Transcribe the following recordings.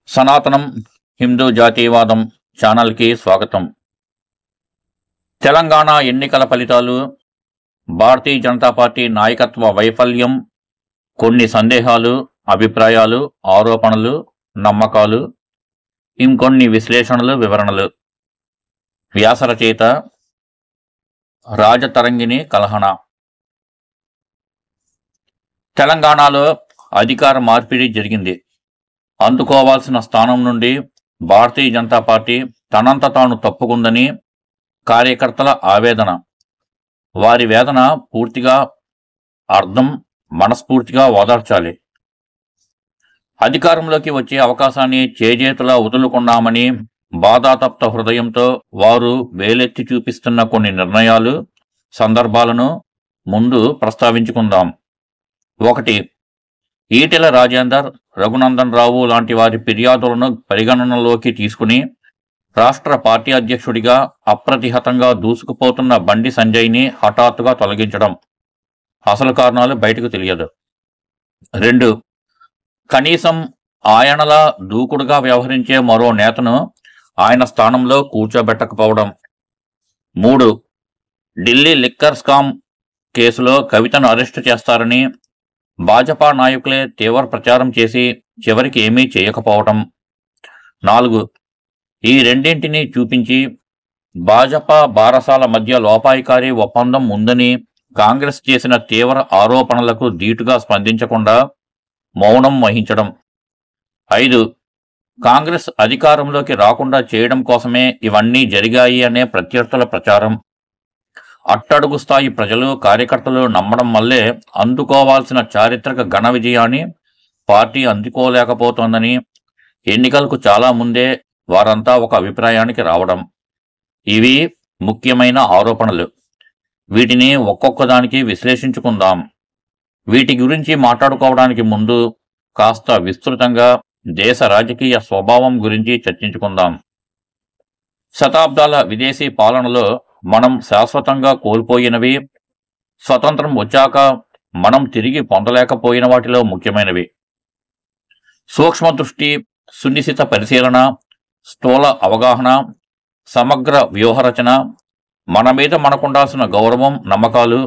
సనాతనం హిందూ జాతీయవాదం ఛానల్కి స్వాగతం. తెలంగాణ ఎన్నికల ఫలితాలు, భారతీయ జనతా పార్టీ నాయకత్వ వైఫల్యం, కొన్ని సందేహాలు, అభిప్రాయాలు, ఆరోపణలు, నమ్మకాలు, ఇంకొన్ని విశ్లేషణలు, వివరణలు. వ్యాసరచయిత రాజతరంగిణి కల్హణ. తెలంగాణలో అధికార మార్పిడి జరిగింది. అందుకోవాల్సిన స్థానం నుండి భారతీయ జనతా పార్టీ తనంత తాను తప్పుకుందని కార్యకర్తల ఆవేదన. వారి వేదన పూర్తిగా అర్థం, మనస్ఫూర్తిగా ఓదార్చాలి. అధికారంలోకి వచ్చే అవకాశాన్ని చేజేతులా వదులుకున్నామని బాధాతప్త హృదయంతో వారు వేలెత్తి చూపిస్తున్న కొన్ని నిర్ణయాలు, సందర్భాలను ముందు ప్రస్తావించుకుందాం. 1. ఈటెల రాజేందర్, రఘునందన్ రావు లాంటి వారి ఫిర్యాదులను పరిగణనలోకి తీసుకుని రాష్ట్ర పార్టీ అధ్యక్షుడిగా అప్రతిహతంగా దూసుకుపోతున్న బండి సంజయ్ని హఠాత్తుగా తొలగించడం. అసలు కారణాలు బయటకు తెలియదు. 2. కనీసం ఆయనలా దూకుడుగా వ్యవహరించే మరో నేతను ఆయన స్థానంలో కూర్చోబెట్టకపోవడం. 3. ఢిల్లీ లిక్కర్ స్కామ్ కేసులో కవితను అరెస్టు చేస్తారని భాజపా నాయకులే తీవ్ర ప్రచారం చేసి చివరికి ఏమీ చేయకపోవటం. 4. ఈ రెండింటినీ చూపించి భాజపా బారసాల మధ్య లోపాయికారి ఒప్పందం ఉందని కాంగ్రెస్ చేసిన తీవ్ర ఆరోపణలకు ధీటుగా స్పందించకుండా మౌనం వహించడం. 5. కాంగ్రెస్ అధికారంలోకి రాకుండా చేయడం కోసమే ఇవన్నీ జరిగాయి అనే ప్రత్యర్థుల ప్రచారం. అట్టడుగు స్థాయి ప్రజలు, కార్యకర్తలు నమ్మడం వల్లే అందుకోవాల్సిన చారిత్రక ఘన విజయాన్ని పార్టీ అందుకోలేకపోతోందని ఎన్నికలకు చాలా ముందే వారంతా ఒక అభిప్రాయానికి రావడం. ఇవి ముఖ్యమైన ఆరోపణలు. వీటిని ఒక్కొక్కదానికి విశ్లేషించుకుందాం. వీటి గురించి మాట్లాడుకోవడానికి ముందు కాస్త విస్తృతంగా దేశ రాజకీయ స్వభావం గురించి చర్చించుకుందాం. శతాబ్దాల విదేశీ పాలనలో మనం శాశ్వతంగా కోల్పోయినవి, స్వతంత్రం వచ్చాక మనం తిరిగి పొందలేకపోయిన వాటిలో ముఖ్యమైనవి సూక్ష్మ దృష్టి, సునిశిత పరిశీలన, స్థూల అవగాహన, సమగ్ర వ్యూహరచన, మన మీద మనకుండాల్సిన గౌరవం, నమ్మకాలు,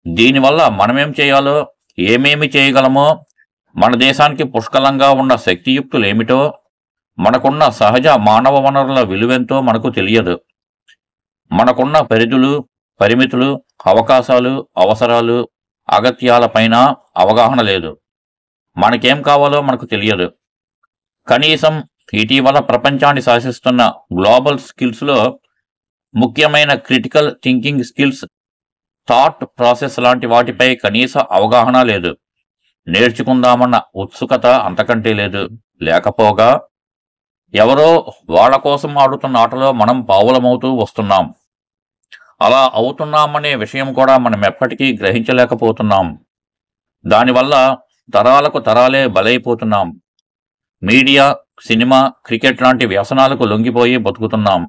దీనివల్ల మనమేం చేయాలో, ఏమేమి చేయగలమో, మన దేశానికి పుష్కలంగా ఉన్న శక్తియుక్తులు ఏమిటో, మనకున్న సహజ మానవ వనరుల విలువెంతో మనకు తెలియదు. మనకున్న పరిధులు, పరిమితులు, అవకాశాలు, అవసరాలు, అగత్యాలపైన అవగాహన లేదు. మనకేం కావాలో మనకు తెలియదు. కనీసం ఇటీవల ప్రపంచాన్ని శాసిస్తున్న గ్లోబల్ స్కిల్స్లో ముఖ్యమైన critical thinking skills, thought process లాంటి వాటిపై కనీస అవగాహన లేదు. నేర్చుకుందామన్న ఉత్సుకత అంతకంటే లేదు. లేకపోగా ఎవరో వాళ్ళ కోసం ఆడుతున్న ఆటలో మనం పావులమవుతూ వస్తున్నాం. అలా అవుతున్నామనే విషయం కూడా మనం ఎప్పటికీ గ్రహించలేకపోతున్నాం. దానివల్ల తరాలకు తరాలే బలైపోతున్నాం. మీడియా, సినిమా, క్రికెట్ లాంటి వ్యసనాలకు లొంగిపోయి బతుకుతున్నాం.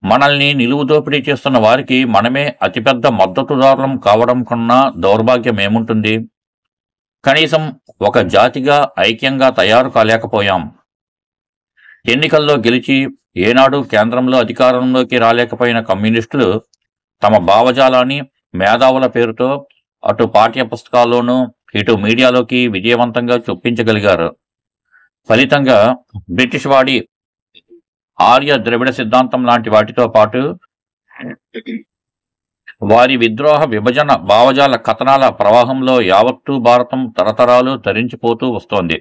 మనల్ని నిలువు దోపిడీ చేస్తున్న వారికి మనమే అతిపెద్ద మద్దతుదారులం కావడం కన్నా దౌర్భాగ్యం ఏముంటుంది? కనీసం ఒక జాతిగా ఐక్యంగా తయారు కాలేకపోయాం. ఎన్నికల్లో గెలిచి ఏనాడు కేంద్రంలో అధికారంలోకి రాలేకపోయిన కమ్యూనిస్టులు తమ భావజాలాన్ని మేధావుల పేరుతో అటు పాఠ్య పుస్తకాల్లోనూ ఇటు మీడియాలోకి విజయవంతంగా చొప్పించగలిగారు. ఫలితంగా బ్రిటిష్ వాడి ఆర్య ద్రవిడ సిద్ధాంతం లాంటి వాటితో పాటు వారి విద్రోహ, విభజన భావజాల కథనాల ప్రవాహంలో యావత్తూ భారతం తరతరాలు తరించిపోతూ వస్తోంది.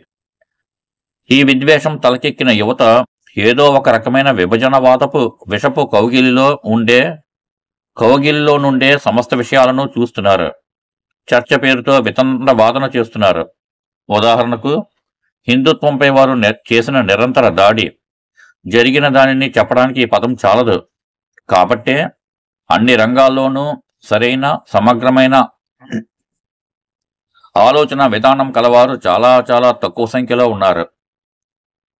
ఈ విద్వేషం తలకెక్కిన యువత ఏదో ఒక రకమైన విభజనవాదపు విషపు కౌగిలిలో నుండే సమస్త విషయాలను చూస్తున్నారు. చర్చ పేరుతో వితండ వాదన చేస్తున్నారు. ఉదాహరణకు, హిందుత్వంపై వారు చేసిన నిరంతర దాడి, జరిగిన దానిని చెప్పడానికి ఈ పదం చాలదు. కాబట్టే అన్ని రంగాల్లోనూ సరైన సమగ్రమైన ఆలోచన విధానం కలవారు చాలా చాలా తక్కువ సంఖ్యలో ఉన్నారు.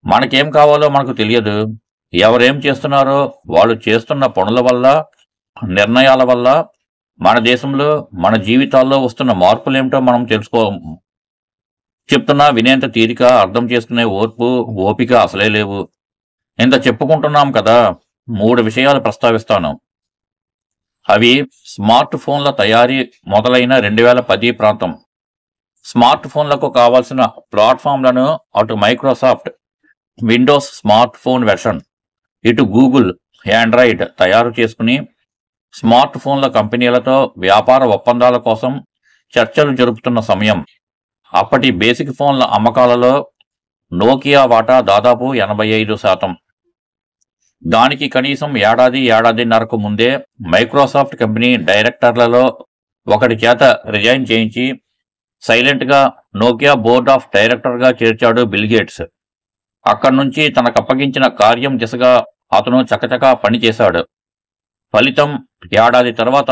మనకేం కావాలో మనకు తెలియదు. ఎవరేం చేస్తున్నారో వాళ్ళు చేస్తున్న పనుల వల్ల, నిర్ణయాల వల్ల మన దేశంలో, మన జీవితాల్లో వస్తున్న మార్పులేమిటో మనం తెలుసుకో చెప్తున్నా వినేంత తీరిక, అర్థం చేసుకునే ఓర్పు, ఓపిక అసలే లేవు. ఇంత చెప్పుకుంటున్నాం కదా, 3 విషయాలు ప్రస్తావిస్తాను. అవి స్మార్ట్ ఫోన్ల తయారీ మొదలైన 2010 ప్రాంతం. స్మార్ట్ ఫోన్లకు కావాల్సిన ప్లాట్ఫామ్లను అటు Microsoft Windows smart phone version, ఇటు గూగుల్ ఆండ్రాయిడ్ తయారు చేసుకుని స్మార్ట్ ఫోన్ల కంపెనీలతో వ్యాపార ఒప్పందాల కోసం చర్చలు జరుపుతున్న సమయం. అప్పటి బేసిక్ ఫోన్ల అమ్మకాలలో నోకియా వాటా దాదాపు 85%. దానికి కనీసం ఏడాదిన్నరకు ముందే మైక్రోసాఫ్ట్ కంపెనీ డైరెక్టర్లలో ఒకటి చేత రిజైన్ చేయించి సైలెంట్గా నోకియా బోర్డ్ ఆఫ్ డైరెక్టర్గా చేర్చాడు బిల్ గేట్స్. అక్కడి నుంచి తనకప్పగించిన కార్యం దిశగా అతను చకచకా పనిచేశాడు. ఫలితం ఏడాది తర్వాత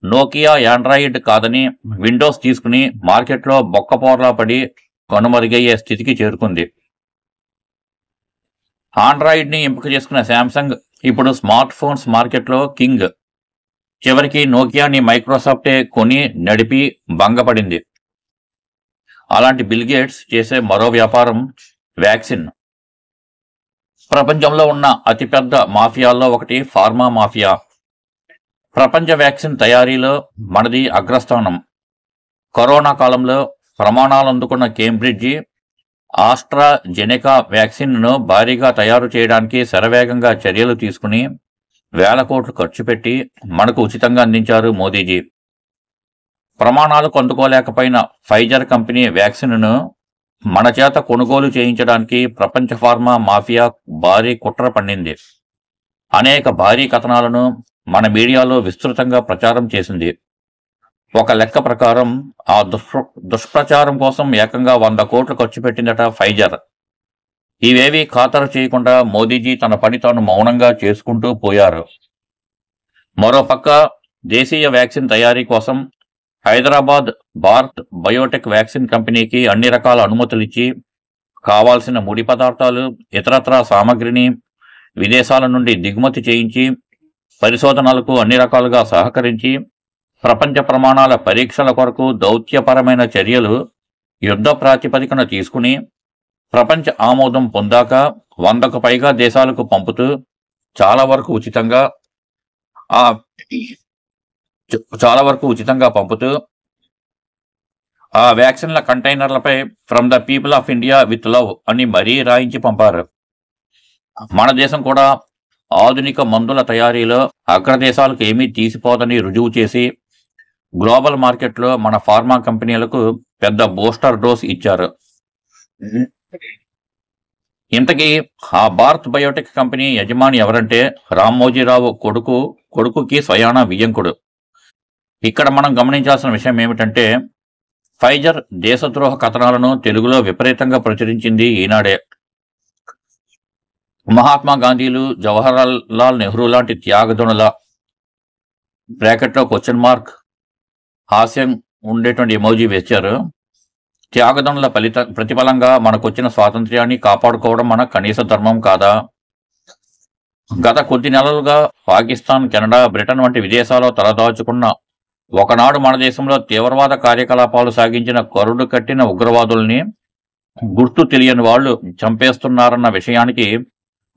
నోకియా ఆండ్రాయిడ్ కాదని విండోస్ తీసుకుని మార్కెట్లో బొక్కపోర్లా పడి కనుమరుగయ్యే స్థితికి చేరుకుంది. ఆండ్రాయిడ్ని ఎంపిక చేసుకున్న శాంసంగ్ ఇప్పుడు స్మార్ట్ ఫోన్స్ మార్కెట్లో కింగ్. చివరికి నోకియాని మైక్రోసాఫ్టే కొని నడిపి భంగపడింది. అలాంటి బిల్ గేట్స్ చేసే మరో వ్యాపారం వ్యాక్సిన్. ప్రపంచంలో ఉన్న అతిపెద్ద మాఫియాల్లో ఒకటి ఫార్మా మాఫియా. ప్రపంచ వ్యాక్సిన్ తయారీలో మనది అగ్రస్థానం. కరోనా కాలంలో ప్రమాణాలు అందుకున్న కేంబ్రిడ్జి ఆస్ట్రాజెనెకా వ్యాక్సిన్ను భారీగా తయారు చేయడానికి శరవేగంగా చర్యలు తీసుకుని వేల కోట్లు ఖర్చు పెట్టి మనకు ఉచితంగా అందించారు మోదీజీ. ప్రమాణాలకు అందుకోలేకపోయిన ఫైజర్ కంపెనీ వ్యాక్సిన్ను మన చేత కొనుగోలు చేయించడానికి ప్రపంచ ఫార్మా మాఫియా భారీ కుట్ర పన్నింది. అనేక భారీ కథనాలను మన మీడియాలో విస్తృతంగా ప్రచారం చేసింది. ఒక లెక్క ప్రకారం ఆ దుష్ప్రచారం కోసం ఏకంగా 100 కోట్లు ఖర్చు పెట్టిందట ఫైజర్. ఇవేవీ ఖాతరు చేయకుండా మోదీజీ తన పని తాను మౌనంగా చేసుకుంటూ పోయారు. మరోపక్క దేశీయ వ్యాక్సిన్ తయారీ కోసం హైదరాబాద్ భారత్ బయోటెక్ వ్యాక్సిన్ కంపెనీకి అన్ని రకాల అనుమతులిచ్చి కావాల్సిన ముడి పదార్థాలు, ఇతరత్రా సామగ్రిని విదేశాల నుండి దిగుమతి చేయించి పరిశోధనలకు అన్ని రకాలుగా సహకరించి ప్రపంచ ప్రమాణాల పరీక్షల కొరకు దౌత్యపరమైన చర్యలు యుద్ధ ప్రాతిపదికన తీసుకుని ప్రపంచ ఆమోదం పొందాక 100కు పైగా దేశాలకు పంపుతూ చాలా వరకు ఉచితంగా పంపుతూ ఆ వ్యాక్సిన్ల కంటైనర్లపై from the people of India with love అని మరీ రాయించి పంపారు. మన దేశం కూడా ఆధునిక మందుల తయారీలో అగ్రదేశాలకు ఏమీ తీసిపోదని రుజువు చేసి గ్లోబల్ మార్కెట్లో మన ఫార్మా కంపెనీలకు పెద్ద బూస్టర్ డోస్ ఇచ్చారు. ఇంతకీ ఆ భారత్ బయోటెక్ కంపెనీ యజమాని ఎవరంటే రామ్మోజీరావు కొడుకుకి స్వయానా వియ్యంకుడు. ఇక్కడ మనం గమనించాల్సిన విషయం ఏమిటంటే ఫైజర్ దేశద్రోహ కథనాలను తెలుగులో విపరీతంగా ప్రచురించింది ఈనాడే. మహాత్మా గాంధీలు, జవహర్లాల్ నెహ్రూ లాంటి త్యాగధనుల బ్రాకెట్లో క్వశ్చన్ మార్క్ హాస్యం ఉండేటువంటి ఎమోజీ వేశారు. త్యాగధనుల ప్రతిఫలంగా మనకొచ్చిన స్వాతంత్ర్యాన్ని కాపాడుకోవడం మన కనీస ధర్మం కాదా? గత కొద్ది నెలలుగా పాకిస్తాన్, కెనడా, బ్రిటన్ వంటి విదేశాల్లో తలదాచుకున్న ఒకనాడు మన దేశంలో తీవ్రవాద కార్యకలాపాలు సాగించిన కరుడు కట్టిన ఉగ్రవాదుల్ని గుర్తు తెలియని వాళ్ళు చంపేస్తున్నారన్న విషయానికి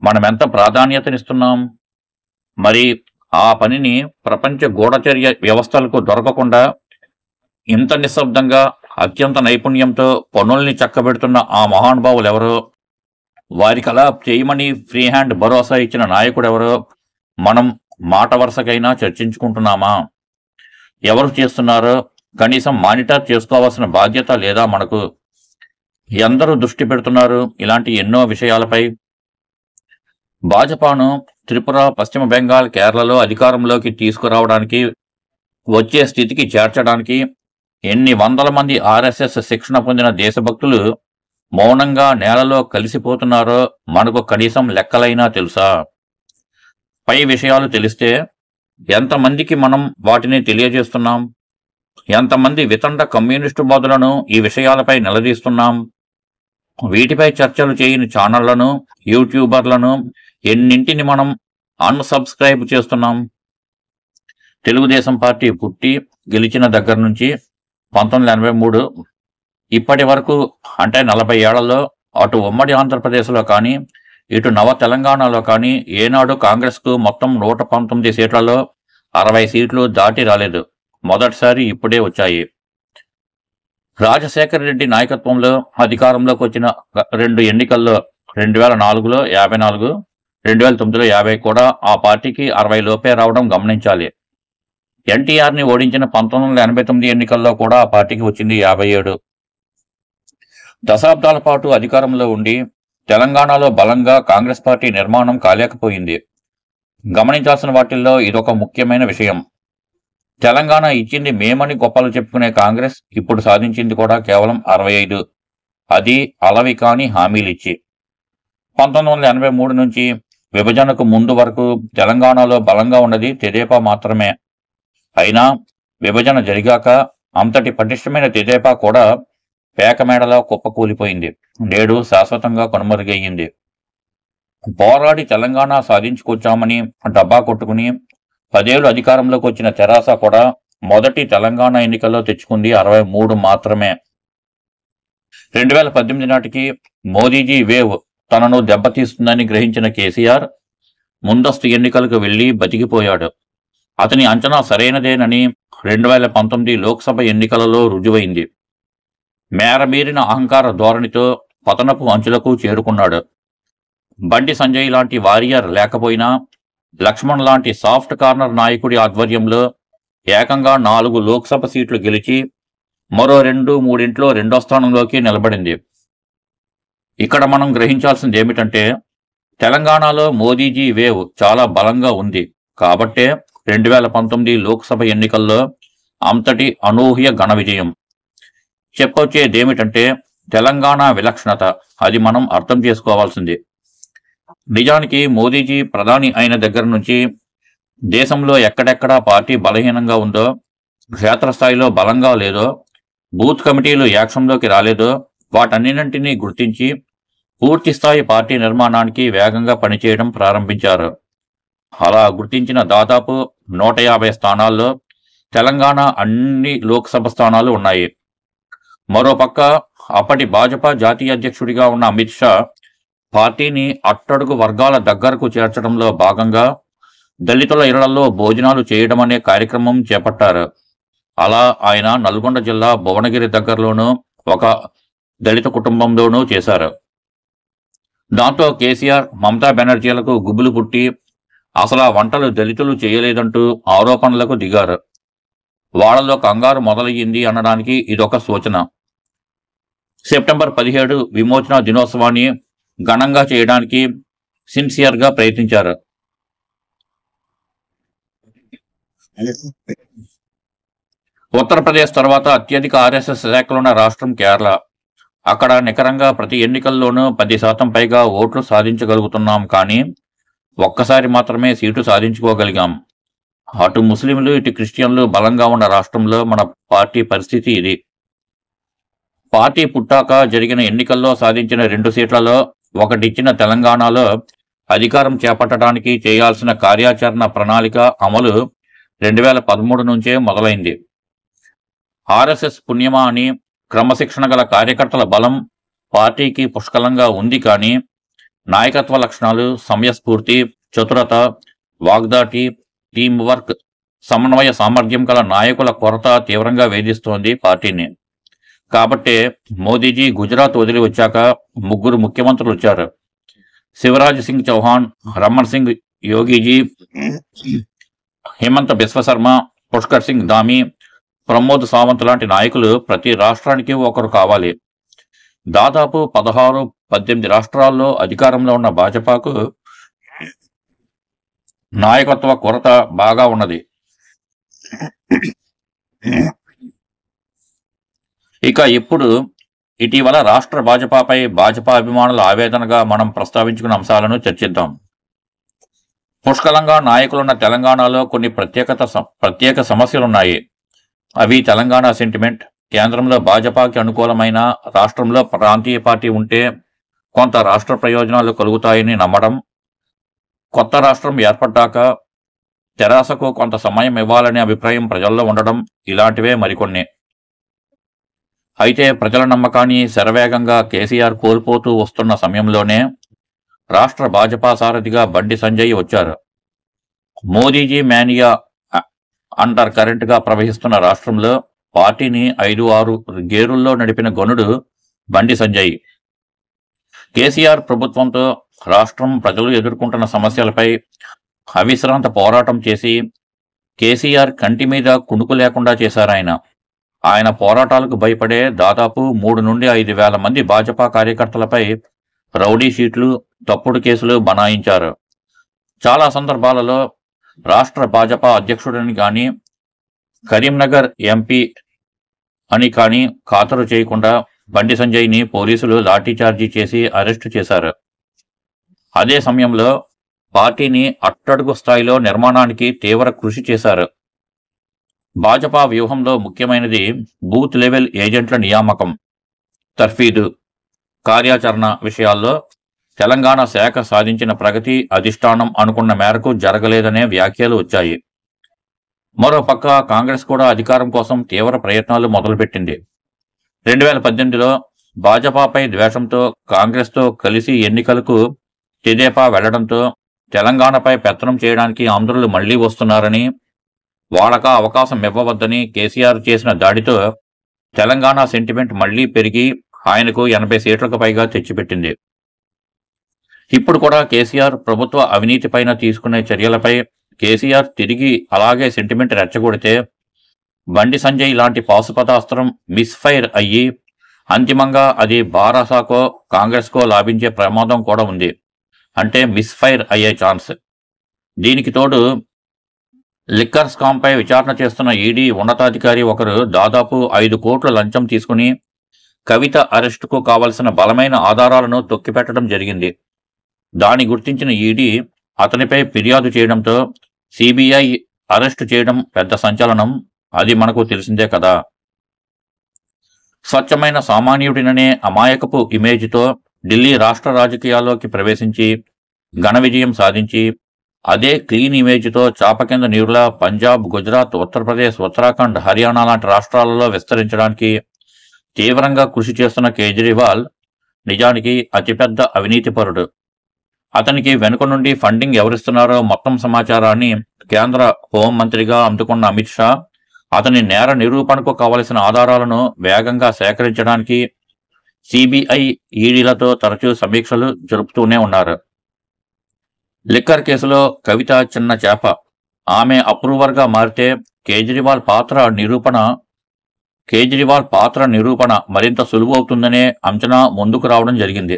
మనమెంత ప్రాధాన్యతనిస్తున్నాం? మరి ఆ పనిని ప్రపంచ గూఢచర్య వ్యవస్థలకు దొరకకుండా ఇంత నిశ్శబ్దంగా అత్యంత నైపుణ్యంతో పనుల్ని చక్కబెడుతున్న ఆ మహానుభావులు ఎవరో, వారికి అలా చేయమని ఫ్రీ హ్యాండ్ భరోసా ఇచ్చిన నాయకుడెవరో మనం మాట వరుసకైనా చర్చించుకుంటున్నామా? ఎవరు చేస్తున్నారో కనీసం మానిటర్ చేసుకోవాల్సిన బాధ్యత లేదా మనకు? ఎందరూ దృష్టి పెడుతున్నారు ఇలాంటి ఎన్నో విషయాలపై? భాజపాను త్రిపుర, పశ్చిమ బెంగాల్, కేరళలో అధికారంలోకి తీసుకురావడానికి, వచ్చే స్థితికి చేర్చడానికి ఎన్ని వందల మంది ఆర్ఎస్ఎస్ శిక్షణ పొందిన దేశభక్తులు మౌనంగా నేలలో కలిసిపోతున్నారో మనకు కనీసం లెక్కలైనా తెలుసా? పై విషయాలు తెలిస్తే ఎంతమందికి మనం వాటిని తెలియజేస్తున్నాం? ఎంతమంది వితండ కమ్యూనిస్టు బోధలను ఈ విషయాలపై నిలదీస్తున్నాం? వీటిపై చర్చలు చేయని ఛానళ్లను, యూట్యూబర్లను ఎన్నింటిని మనం అన్సబ్స్క్రైబ్ చేస్తున్నాం? తెలుగుదేశం పార్టీ పుట్టి గెలిచిన దగ్గర నుంచి 1983 ఇప్పటి వరకు అంటే 40 ఏళ్లలో అటు ఉమ్మడి ఆంధ్రప్రదేశ్లో కానీ ఇటు నవ తెలంగాణలో కానీ ఏనాడు కాంగ్రెస్కు మొత్తం 119 సీట్లలో 60 సీట్లు దాటి రాలేదు. మొదటిసారి ఇప్పుడే వచ్చాయి. రాజశేఖర రెడ్డి నాయకత్వంలో అధికారంలోకి వచ్చిన 2 ఎన్నికల్లో 2004లో 54, 2009లో 50 కూడా ఆ పార్టీకి 60 లోపే రావడం గమనించాలి. ఎన్టీఆర్ని ఓడించిన 1989 ఎన్నికల్లో కూడా ఆ పార్టీకి వచ్చింది 57. దశాబ్దాల పాటు అధికారంలో ఉండి తెలంగాణలో బలంగా కాంగ్రెస్ పార్టీ నిర్మాణం కాలేకపోయింది. గమనించాల్సిన వాటిల్లో ఇదొక ముఖ్యమైన విషయం. తెలంగాణ ఇచ్చింది మేమని గొప్పలు చెప్పుకునే కాంగ్రెస్ ఇప్పుడు సాధించింది కూడా కేవలం 65, అది అలవి కాని హామీలిచ్చి. 1983 నుంచి విభజనకు ముందు వరకు తెలంగాణలో బలంగా ఉన్నది తెదేపా మాత్రమే. అయినా విభజన జరిగాక అంతటి పటిష్టమైన తెదేపా కూడా పేకమేడలా కుప్పకూలిపోయింది. నేడు శాశ్వతంగా కనుమరుగయ్యింది. పోరాడి తెలంగాణ సాధించుకొచ్చామని డబ్బా కొట్టుకుని 10 ఏళ్లు అధికారంలోకి వచ్చిన తెరాస కూడా మొదటి తెలంగాణ ఎన్నికల్లో తెచ్చుకుంది 63 మాత్రమే. 2018 నాటికి మోదీజీ వేవ్ తనను దెబ్బతీస్తుందని గ్రహించిన కేసీఆర్ ముందస్తు ఎన్నికలకు వెళ్లి బతికిపోయాడు. అతని అంచనా సరైనదేనని 2019 లోక్సభ ఎన్నికలలో రుజువైంది. మేరమీరిన అహంకార ధోరణితో పతనపు అంచులకు చేరుకున్నాడు. బండి సంజయ్ లాంటి వారియర్ లేకపోయినా లక్ష్మణ్ లాంటి సాఫ్ట్ కార్నర్ నాయకుడి ఆధ్వర్యంలో ఏకంగా 4 లోక్సభ సీట్లు గెలిచి మరో 2-3 రెండో స్థానంలోకి నిలబడింది. ఇక్కడ మనం గ్రహించాల్సింది ఏమిటంటే తెలంగాణలో మోదీజీ వేవ్ చాలా బలంగా ఉంది కాబట్టే 2019 లోక్సభ ఎన్నికల్లో అంతటి అనూహ్య ఘన విజయం. చెప్పొచ్చేదేమిటంటే తెలంగాణ విలక్షణత, అది మనం అర్థం చేసుకోవాల్సింది. నిజానికి మోదీజీ ప్రధాని అయిన దగ్గర నుంచి దేశంలో ఎక్కడెక్కడ పార్టీ బలహీనంగా ఉందో, క్షేత్రస్థాయిలో బలంగా లేదో, బూత్ కమిటీలు యాక్షన్లోకి రాలేదో వాటన్నింటినీ గుర్తించి పూర్తి స్థాయి పార్టీ నిర్మాణానికి వేగంగా పనిచేయడం ప్రారంభించారు. అలా గుర్తించిన దాదాపు 150 స్థానాల్లో తెలంగాణ అన్ని లోక్సభ స్థానాలు ఉన్నాయి. మరోపక్క అప్పటి భాజపా జాతీయ అధ్యక్షుడిగా ఉన్న అమిత్ షా పార్టీని అట్టడుగు వర్గాల దగ్గరకు చేర్చడంలో భాగంగా దళితుల ఇళ్లలో భోజనాలు చేయడం అనే కార్యక్రమం చేపట్టారు. అలా ఆయన నల్గొండ జిల్లా భువనగిరి దగ్గరలోనూ ఒక దళిత కుటుంబంలోనూ చేశారు. దాంతో కేసీఆర్, మమతా బెనర్జీలకు గుబులు పుట్టి అసలు ఆ వంటలు దళితులు చేయలేదంటూ ఆరోపణలకు దిగారు. వాళ్లలో కంగారు మొదలయ్యింది అనడానికి ఇదొక సూచన. సెప్టెంబర్ 17 విమోచన దినోత్సవాన్ని ఘనంగా చేయడానికి సిన్సియర్గా ప్రయత్నించారు. ఉత్తరప్రదేశ్ తర్వాత అత్యధిక ఆర్ఎస్ఎస్ శాఖలున్న రాష్ట్రం కేరళ. అక్కడ నికరంగా ప్రతి ఎన్నికల్లోనూ 10% పైగా ఓట్లు సాధించగలుగుతున్నాం. కానీ ఒక్కసారి మాత్రమే సీటు సాధించుకోగలిగాం. అటు ముస్లింలు ఇటు క్రిస్టియన్లు బలంగా ఉన్న రాష్ట్రంలో మన పార్టీ పరిస్థితి ఇది. పార్టీ పుట్టాక జరిగిన ఎన్నికల్లో సాధించిన 2 సీట్లలో ఒకటిచ్చిన తెలంగాణలో అధికారం చేపట్టడానికి చేయాల్సిన కార్యాచరణ ప్రణాళిక అమలు 2013 నుంచే మొదలైంది. ఆర్ఎస్ఎస్ పుణ్యమా అని క్రమశిక్షణ గల కార్యకర్తల బలం పార్టీకి పుష్కలంగా ఉంది. కానీ నాయకత్వ లక్షణాలు, సమయస్ఫూర్తి, చతురత, వాగ్దాటి, టీం వర్క్, సమన్వయ సామర్థ్యం గల నాయకుల కొరత తీవ్రంగా వేధిస్తోంది పార్టీని. కాబట్టే మోదీజీ గుజరాత్ వదిలి వచ్చాక 3 ముఖ్యమంత్రులు వచ్చారు. శివరాజ్ సింగ్ చౌహాన్, రమణ్ సింగ్ యోగిజీ, హిమంత బిశ్వశర్మ, పుష్కర్ సింగ్ ధామి, ప్రమోద్ సావంత్ లాంటి నాయకులు ప్రతి రాష్ట్రానికి ఒకరు కావాలి. దాదాపు 16-18 రాష్ట్రాల్లో అధికారంలో ఉన్న భాజపాకు నాయకత్వ కొరత బాగా ఉన్నది. ఇక ఇప్పుడు ఇటీవల రాష్ట్ర భాజపాపై భాజపా అభిమానుల ఆవేదనగా మనం ప్రస్తావించుకున్న అంశాలను చర్చిద్దాం. పుష్కలంగా నాయకులున్న తెలంగాణలో కొన్ని ప్రత్యేక సమస్యలున్నాయి. అవి తెలంగాణ సెంటిమెంట్, కేంద్రంలో భాజపాకి అనుకూలమైన, రాష్ట్రంలో ప్రాంతీయ పార్టీ ఉంటే కొంత రాష్ట్ర ప్రయోజనాలు కలుగుతాయని నమ్మడం, కొత్త రాష్ట్రం ఏర్పడ్డాక తెరాసకు కొంత సమయం ఇవ్వాలనే అభిప్రాయం ప్రజల్లో ఉండడం, ఇలాంటివే మరికొన్ని. అయితే ప్రజల నమ్మకాన్ని శరవేగంగా కేసీఆర్ కోల్పోతూ వస్తున్న సమయంలోనే రాష్ట్ర భాజపా సారథిగా బండి సంజయ్ వచ్చారు. మోదీజీ మేనియా అండర్ కరెంట్గా ప్రవహిస్తున్న రాష్ట్రంలో పార్టీని 5-6 గేరుల్లో నడిపిన గనుడు బండి సంజయ్. కేసీఆర్ ప్రభుత్వంతో రాష్ట్రం ప్రజలు ఎదుర్కొంటున్న సమస్యలపై అవిశ్రాంత పోరాటం చేసి కేసీఆర్ కంటి మీద కునుకు లేకుండా చేశారాయన. ఆయన పోరాటాలకు భయపడే దాదాపు 3 నుండి 5 వేల మంది భాజపా కార్యకర్తలపై రౌడీ షీట్లు, తప్పుడు కేసులు బనాయించారు. చాలా సందర్భాలలో రాష్ట్ర భాజపా అధ్యక్షుడిని కానీ, కరీంనగర్ ఎంపీ అని కానీ ఖాతరు చేయకుండా బండి సంజయ్ని పోలీసులు లాఠీచార్జీ చేసి అరెస్టు చేశారు. అదే సమయంలో పార్టీని అట్టడుగు స్థాయిలో నిర్మాణానికి తీవ్ర కృషి చేశారు. భాజపా వ్యూహంలో ముఖ్యమైనది బూత్ లెవెల్ ఏజెంట్ల నియామకం, తర్ఫీదు, కార్యాచరణ విషయాల్లో తెలంగాణ శాఖ సాధించిన ప్రగతి అధిష్టానం అనుకున్న మేరకు జరగలేదనే వ్యాఖ్యలు వచ్చాయి. మరోపక్క కాంగ్రెస్ కూడా అధికారం కోసం తీవ్ర ప్రయత్నాలు మొదలుపెట్టింది. 2018లో భాజపాపై ద్వేషంతో కాంగ్రెస్తో కలిసి ఎన్నికలకు తెదేపా వెళ్లడంతో తెలంగాణపై పెత్తనం చేయడానికి ఆంధ్రులు మళ్లీ వస్తున్నారని, వాళ్ళక అవకాశం ఇవ్వవద్దని కేసీఆర్ చేసిన దాడితో తెలంగాణ సెంటిమెంట్ మళ్లీ పెరిగి ఆయనకు 80 సీట్లకు పైగా తెచ్చిపెట్టింది. ఇప్పుడు కూడా కేసీఆర్ ప్రభుత్వ అవినీతిపైన తీసుకునే చర్యలపై కేసీఆర్ తిరిగి అలాగే సెంటిమెంట్ రెచ్చగొడితే బండి సంజయ్ లాంటి పాశుపతాస్త్రం మిస్ఫైర్ అయ్యి అంతిమంగా అది బారాసాకో కాంగ్రెస్కో లాభించే ప్రమాదం కూడా ఉంది. అంటే మిస్ఫైర్ అయ్యే ఛాన్స్. దీనికి తోడు లిక్కర్ స్కామ్పై విచారణ చేస్తున్న ఈడీ ఉన్నతాధికారి ఒకరు దాదాపు 5 కోట్ల లంచం తీసుకుని కవిత అరెస్టుకు కావలసిన బలమైన ఆధారాలను తొక్కిపెట్టడం జరిగింది. దాన్ని గుర్తించిన ఈడీ అతనిపై ఫిర్యాదు చేయడంతో సిబిఐ అరెస్టు చేయడం పెద్ద సంచలనం. అది మనకు తెలిసిందే కదా. స్వచ్ఛమైన సామాన్యుడిననే అమాయకపు ఇమేజ్తో ఢిల్లీ రాష్ట్ర రాజకీయాల్లోకి ప్రవేశించి ఘన విజయం సాధించి అదే క్లీన్ ఇమేజ్తో చాప కింద నీరులా పంజాబ్, గుజరాత్, ఉత్తరప్రదేశ్, ఉత్తరాఖండ్, హర్యానా లాంటి రాష్ట్రాలలో విస్తరించడానికి తీవ్రంగా కృషి చేస్తున్న కేజ్రీవాల్ నిజానికి అతిపెద్ద అవినీతిపరుడు. అతనికి వెనుక నుండి ఫండింగ్ ఎవరిస్తున్నారో మొత్తం సమాచారాన్ని కేంద్ర హోంమంత్రిగా అందుకున్న అమిత్ షా అతని నేర నిరూపణకు కావలసిన ఆధారాలను వేగంగా సేకరించడానికి సిబిఐ, ఈడీలతో తరచూ సమీక్షలు జరుపుతూనే ఉన్నారు. లిక్కర్ కేసులో కవిత చిన్న చేప. ఆమె అప్రూవర్గా మారితే కేజ్రీవాల్ పాత్ర నిరూపణ మరింత సులువు అవుతుందనే అంచనా ముందుకు రావడం జరిగింది.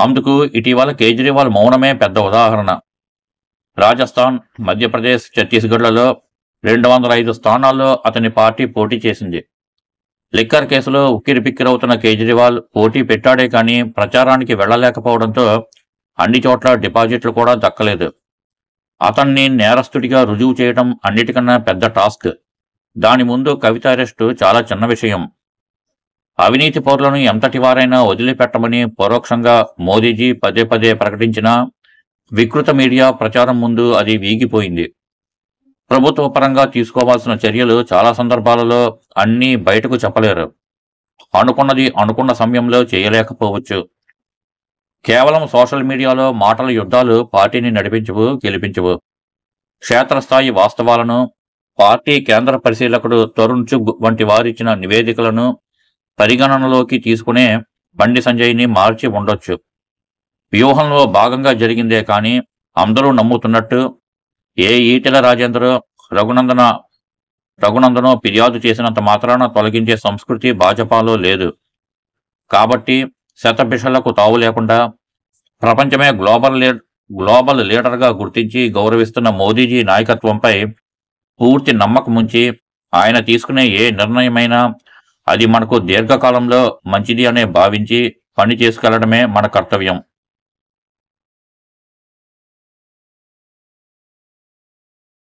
అందుకు ఇటీవల కేజ్రీవాల్ మౌనమే పెద్ద ఉదాహరణ. రాజస్థాన్, మధ్యప్రదేశ్, ఛత్తీస్గఢ్లలో 205 స్థానాల్లో అతని పార్టీ పోటీ చేసింది. లిక్కర్ కేసులో ఉక్కిరిపిక్కిరవుతున్న కేజ్రీవాల్ పోటీ పెట్టాడే కానీ ప్రచారానికి వెళ్లలేకపోవడంతో అన్ని చోట్ల డిపాజిట్లు కూడా దక్కలేదు. అతన్ని నేరస్తుడిగా రుజువు చేయడం అన్నిటికన్నా పెద్ద టాస్క్. దాని ముందు కవిత అరెస్టు చాలా చిన్న విషయం. అవినీతి పౌరులను ఎంతటి వారైనా వదిలిపెట్టమని పరోక్షంగా మోదీజీ పదే పదే ప్రకటించినా వికృత మీడియా ప్రచారం ముందు అది వీగిపోయింది. ప్రభుత్వ పరంగా తీసుకోవాల్సిన చర్యలు చాలా సందర్భాలలో అన్నీ బయటకు చెప్పలేరు. అనుకున్నది అనుకున్న సమయంలో చేయలేకపోవచ్చు. కేవలం సోషల్ మీడియాలో మాటల యుద్ధాలు పార్టీని నడిపించవు, గెలిపించవు. క్షేత్రస్థాయి వాస్తవాలను పార్టీ కేంద్ర పరిశీలకుడు తరుణ్ చుగ్ వంటి వారిచ్చిన నివేదికలను పరిగణనలోకి తీసుకునే బండి సంజయ్ని మార్చి ఉండొచ్చు. వ్యూహంలో భాగంగా జరిగిందే కానీ అందరూ నమ్ముతున్నట్టు ఏ ఈటెల రాజేందరో రఘునందనో ఫిర్యాదు చేసినంత మాత్రాన తొలగించే సంస్కృతి భాజపాలో లేదు. కాబట్టి శతభిషలకు తావు లేకుండా ప్రపంచమే గ్లోబల్ లీడర్గా గుర్తించి గౌరవిస్తున్న మోదీజీ నాయకత్వంపై పూర్తి నమ్మకముంచి ఆయన తీసుకునే ఏ నిర్ణయమైనా అది మనకు దీర్ఘకాలంలో మంచిది అనే భావించి పని చేసుకెళ్లడమే మన కర్తవ్యం.